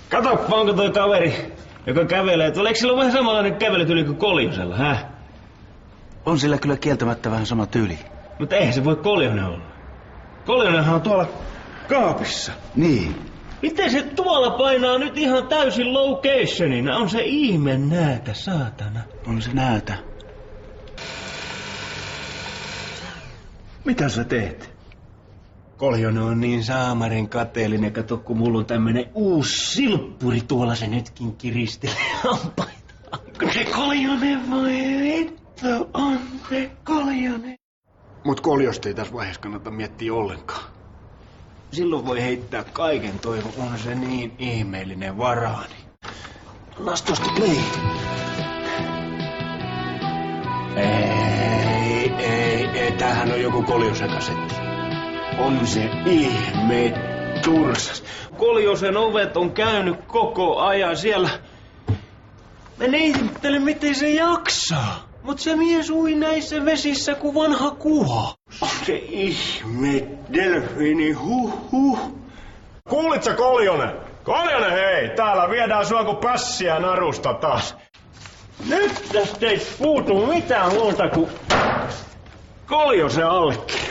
Katoppa, onko toi kaveri, joka kävelee. Eikö sillä ole vähän samanlainen kävelytyyli kuin Koljosella, hä? On sillä kyllä kieltämättä vähän sama tyyli. Mutta eihän se voi Koljonen olla. Koljonenhan on tuolla kaapissa. Niin. Miten se tuolla painaa nyt ihan täysin locationina? On se ihme näätä, saatana. On se näätä. Mitä sä teet? Koljonen on niin saamarin kateellinen. Kato, kun mulla on tämmönen uusi silppuri tuolla, se nytkin kiristelee hampaita. Onko se Koljonen vai vittu? On se Koljonen. Mut Koljosta ei tässä vaiheessa kannata miettiä ollenkaan. Silloin voi heittää kaiken toivon, on se niin ihmeellinen varaani. Annas tosta play. Ei, tämähän on joku Koljosen kasetti. On se ihme tursas. Koljosen ovet on käynyt koko ajan siellä. Mä en ihmettele, miten se jaksaa. Mut se mies ui näissä vesissä kuin vanha kuha. On se ihme delfiini, Kuulitsä Koljonen? Koljonen hei, täällä viedään sua kuin pässiä narusta taas. Nyt tästä ei puutu mitään muuta kuin Koljosen allekki.